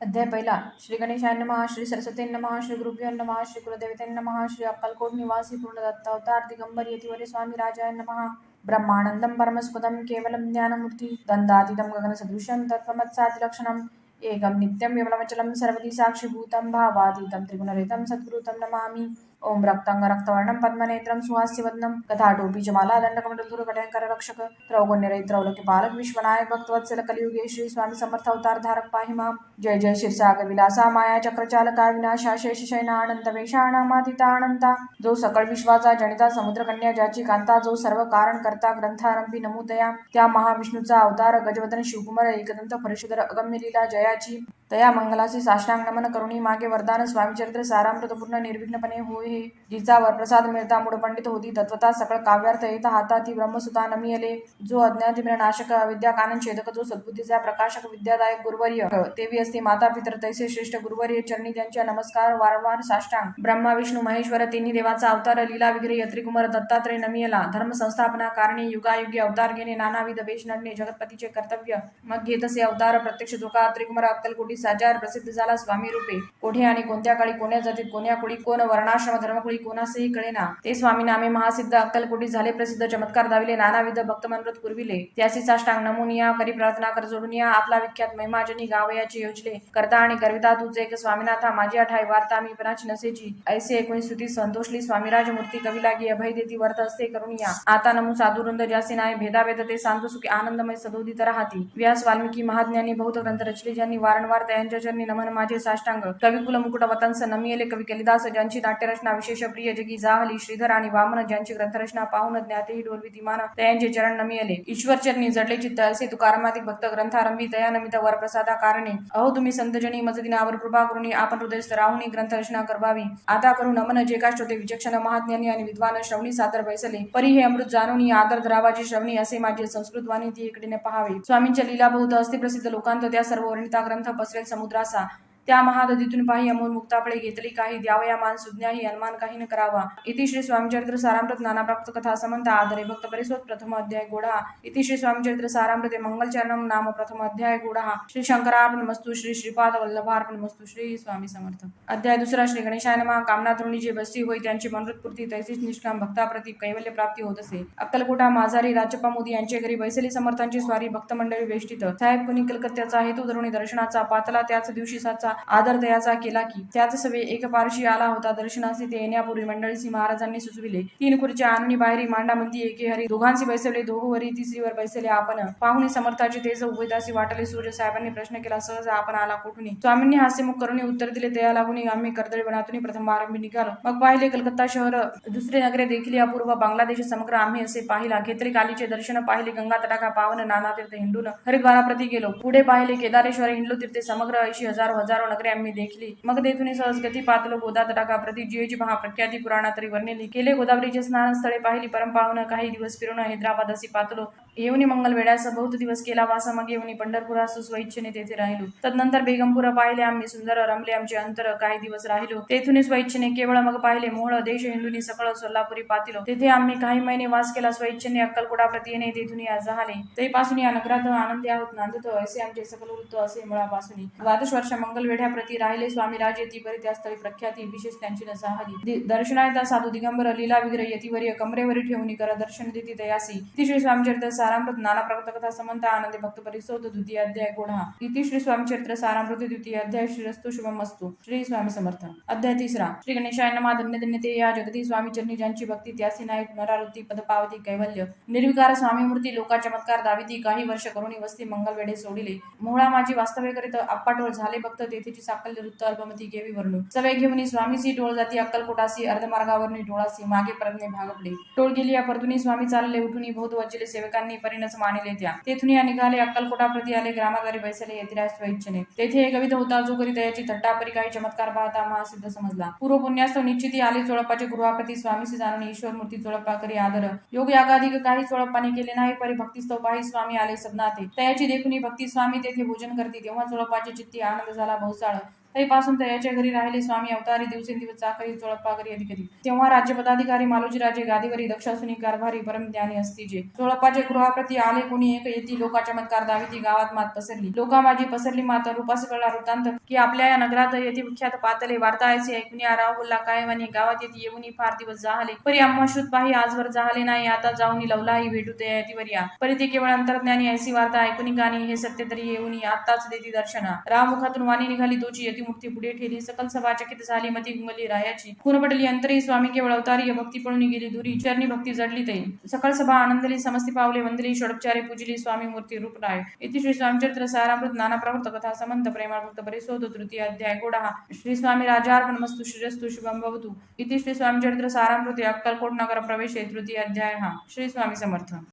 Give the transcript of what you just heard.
अध्याय पहिला. श्री गणेशाय नमः. श्री सरस्वती नमः. श्री गुरुभ्यो नमः. श्री कुलदेवते नमः. श्री अक्कलकोट निवासी पूर्णदत्त अवतार दिगंबर यतिवर्य स्वामी राजाय नमः. ब्रह्मानंदं परमस्पदं केवलं ज्ञानमूर्ति दंडातीतं गगनसदृशं तत्त्वमत्सादिलक्षणम् एकं नित्यं विमलमचलं सर्वदी साक्षिभूतं भावातीतं त्रिगुणरहितं सद्गुरुतं नमामि. ओम रक्तांग रक्तवर्णं पद्मनेत्रं सुहास्यवदनं कथाटोपी जमाला दंडकमंडलधुरकटंकर रक्षक त्रौगुण्यरहित त्रौलोक्यपालक विश्वनायक भक्तवत्सल कलियुगे श्री स्वामी समर्थ अवतार धारक पाहि मां. जय जय क्षीरसागर विलासा माया चक्रचालका विनाशा शेष शयना अनंत वेषाणामातीता अनंता जो सकळ विश्वाचा जनिता समुद्रकन्या ज्याची कांता जो सर्व कारण करता ग्रंथारंभी नमूदया त्या महाविष्णूचा अवतार गजवदन शिवकुमार एकदंत परिशुधर अगम्य लीला जयाची तया मंगलासी साष्टांग नमन करुणी मागे वरदान स्वामीचरित्र सारामृतपूर्ण निर्विघ्नपणे होय हे. जिचा वरप्रसाद मिळता मूळ पंडित होती तत्वता सकळ काव्यार्थ येता हाता ती ब्रह्मसुता नमियले. जो अज्ञातिमिर नाशक विद्या कानन छेदक जो सद्बुद्धीचा प्रकाशक विद्यादायक गुरुवर्य तेवी असते माता पितर तैसे श्रेष्ठ गुरुवर्य चरणी त्यांच्या नमस्कार वारंवार साष्टांग. ब्रह्मा विष्णू महेश्वर तिन्ही देवाचा अवतार लीला विग्रही यत्रिकुमार दत्तात्रय नमियला. धर्म संस्थापना कारणी युगायुगी अवतार घेणे नानाविध वेश नडणे जगतपतीचे कर्तव्य. मग घेतसे अवतार प्रत्यक्ष जोका त्रिकुमार अक्कलकोटी साजार प्रसिद्ध झाला स्वामी रूपे. कोठे आणि कोणत्या काळी कोण्या जातीत कोण्या कुळी कोण वर्णाश्रम धर्मकुळी कोणासही कळेना ते स्वामी नामे महासिद्ध अक्कलकोटी झाले प्रसिद्ध. चमत्कार दाविले नानाविध भक्तमनव्रत पुरविले. त्यासी साष्टांग नमुनिया करी प्रार्थना कर जोडुनिया आपला विख्यात महिमाजनी गावयाचे योजले. करता आणि करविता तुझे एक स्वामीनाथा माझी आठाई वार्ता मी पणाची नसेची. ऐसे एकूण स्तुती संतोषली स्वामीराज मूर्ती कवी लागी अभय देती वर्त असते करुणिया. आता नमू साधुरुंद ज्यासी नाही भेदाभेद ते सांतो सुखी आनंदमय सदोदित राहती. व्यास वाल्मिकी महाज्ञानी बहुत ग्रंथ रचले ज्यांनी वारंवार त्यांच्या चरणी नमन माझे साष्टांग. कविकुल मुकुट वतंस नमियले कवी कलिदास ज्यांची नाट्यरचना विशेष प्रिय जगी जाहली. श्रीधर आणि वामन ज्यांची ग्रंथरचना पाहून ज्ञातेही डोलविती मान त्यांचे चरण नमियले. ईश्वर चरणी जडले चित्त असे तुकारामातिक भक्त ग्रंथारंभी तया नमित वरप्रसादा कारणे. अहो तुम्ही संतजनी मजदिनावर कृपा करुणी आपण हृदयस्थ राहुनी ग्रंथरचना करवावी. आता करू नमन जे काष्ट होते विचक्षण महाज्ञानी आणि विद्वान श्रवणी सादर बैसले. परी हे अमृत जाणूनी आदर धरावाची श्रवणी असे माझे संस्कृत वाणी ती इकडे पहावे. स्वामींच्या लीला बहुत असते प्रसिद्ध लोकांत त्या सर्व वर्णिता ग्रंथ पसरेल समुद्रासा. त्या महादधीतून पाही अमोल मुक्तापळे घेतली काही द्यावया मान सुज्ञाही अनुमान काही न करावा. इति श्री स्वामीचरित्र सारामृत नाना प्राप्त कथा समंत आदरे भक्त परिसोत प्रथम अध्याय गोढा. इति श्री स्वामीचरित्र सारामृते मंगलचरणम नाम प्रथम अध्याय गोढा. श्री शंकरार्पणमस्तु. श्री श्रीपाद वल्लभार्पणमस्तु. श्री स्वामी समर्थ. अध्याय दुसरा. श्री गणेशाय नमः. कामना तरुणी जे बसती होई त्यांची मनोरथपूर्ती तैसीच निष्काम भक्ताप्रती कैवल्य प्राप्ती होत असे. अक्कलकोटा माझारी राजप्पा मोदी यांचे घरी बैसली समर्थांची स्वारी भक्तमंडळी वेष्टित. साहेब कुणी कलकत्त्याचा हेतू धरुणी दर्शनाचा पातला त्याच दिवशी साचा आदर दयाचा केला की त्याच सवे एक पारशी आला होता दर्शनासी. ते येण्यापूर्वी मंडळीसी महाराजांनी सुचविले. तीन खुर्च्या आणूनी बाहेरी मांडामंती एके हरी दोघांशी बैसवले दोघवरी तिसरीवर बैसले आपण. पाहुणे समर्थाची तेज उभयतासी वाटले. सूर्य साहेबांनी प्रश्न केला सहज आपण आला कुठून. स्वामींनी हास्यमुख करून उत्तर दिले तया लागून आम्ही कर्दळी बनातून प्रथम आरंभी निघालो. मग पाहिले कलकत्ता शहर दुसरे नगरे देखील अपूर्व बांगलादेश समग्र आम्ही असे पाहिला. घेतले कालीचे दर्शन पाहिले गंगा तटाका पावन नाना तीर्थ हिंडून हरिद्वाराप्रती गेलो. पुढे पाहिले केदारेश्वर हिंडलो तीर्थे समग्र 80 हजारो नगरे आम्ही देखली. मग तेथून सहज गती पातलो गोदा तटाका प्रति जीवेची महाप्रख्याती पुराणा तरी वर्णिली. केले गोदावरीचे स्नान स्थळे पाहिली परम पावन काही दिवस फिरून हैदराबाद असे पातलो. येऊनी मंगल वेळास बहुत दिवस केला वास. मग येऊनी पंढरपुरास स्वइच्छेने तेथे राहिलो. तदनंतर बेगमपुरा पाहिले आम्ही सुंदर रमले आमचे अंतर. काही दिवस राहिलो तेथून स्वइच्छेने केवळ. मग पाहिले मोहळ देश हिंडूनी सकळ सोलापुरी पातिलो. तेथे आम्ही काही महिने वास केला स्वइच्छेने. अक्कलकोटा प्रति येणे तेथून झाले. तेपासून या नगरात आनंदी आहोत नांदतो असे आमचे सकल वृत्त असे मुळापासून. 12 वर्ष मंगल वेढ्या प्रति राहिले स्वामी राज येती परी त्या स्थळी प्रख्याती विशेष त्यांची नसाहली. दर्शनायता साधू दिगंबर लीला विग्रह यतिवर्य कमरेवरी ठेवून कर दर्शन देती तयासी. इति श्री स्वामीचरित्र सारामृत नाना प्रकट कथा समंत आनंदे भक्त परिसोत द्वितीय अध्याय गोढा. इति श्री स्वामीचरित्र सारामृत द्वितीय अध्याय. श्रीरस्तु शुभमस्तु. श्री स्वामी समर्थ. अध्याय तिसरा. श्री गणेशाय नमः. धन्य धन्य ते या जगती स्वामी चरणी ज्यांची भक्ती त्यासी नाही पुनरावृत्ती पदपावती कैवल्य. निर्विकार स्वामी मूर्ती लोका चमत्कार दाविती. काही वर्ष करुणी वस्ती मंगल वेढे सोडिले. मोहळा माझी वास्तव्य करीत अप्पाटोळ झाले भक्त तेथेची साकल्य वृत्त अल्पमती केवी वर्णू. सवय घेऊन स्वामीची टोळ जाती अक्कलकोटासी. अर्धमार्गावरनी टोळासी मागे परतणे भाग पडले. टोळ गेली या परतुनी स्वामी चालले उठुनी बहुत वचले सेवकांनी परिणस मानिले त्या. तेथून या निघाले अक्कलकोटा प्रति आले ग्रामादारी बैसले यतिराज स्वइच्छेने. तेथे एक विध होता जो करी तयाची थट्टापरी काही चमत्कार पाहता महासिद्ध समजला. पूर्व पुण्यास्तव निश्चिती आली चोळप्पाचे गृहाप्रती स्वामीसी जाणून ईश्वर मूर्ती चोळप्पा करी आदर. योग यागाधिक काही चोळप्पाने केले नाही परी भक्तिस्तव पाही स्वामी आले सदनाते. तयाची देखुनी भक्ती स्वामी तेथे भोजन करती. तेव्हा चोळप्पाचे चित्ती आनंद झाला बहुसाळ. तरीपासून तयाच्या घरी राहिले स्वामी अवतारी दिवसेंदिवस चाकरी चोळप्पा करी अधिकधी. तेव्हा राज्य पदाधिकारी मालोजी राजे गादीवरी दक्षासुनी कारभारी परम ज्ञानी असतीजे. चोळप्पाचे गृहाप्रती आले कोणी एक येती लोकाच्या मतकार दाविती गावात मात पसरली. लोकामाजी पसरली मात रूपास कळला वृत्तांत की आपल्या या नगरात येती विख्यात पातले वार्तायचे ऐकून राव बोलला काय म्हणे गावात येती येऊन फार दिवस जाहले परी आम्हा श्रुत पाही आजवर जाहले नाही आता जाऊन लवलाही भेटू ते येतीवर या परी ते केवळ अंतर्ज्ञानी ऐसी वार्ता ऐकून गाणी हे सत्य तरी येऊन आताच देती दर्शना. राव मुखातून वाणी निघाली तोची यतिमूर्ती पुढे ठेली सकल सभा चकित झाली मती गुंगली रायाची खून पडली अंतरी स्वामी केवळ अवतारी भक्ती पळून गेली दुरी चरणी भक्ती जडली तै सकल सभा आनंदली समस्ती पावले वंदली षडोपचारे पूजली स्वामी मूर्ती रूप राय. इति श्री स्वामीचरित्र सारामृत नाना प्रवृत्त कथा समंत प्रेमाळ भक्त परिसोद तृतीय अध्याय गोडा. श्री स्वामी राजार्पणमस्तु श्रीरस्तु शुभम भवतु. इति श्री स्वामीचरित्र सारामृत अक्कलकोट नगर प्रवेश तृतीय अध्याय. श्री स्वामी समर्थ.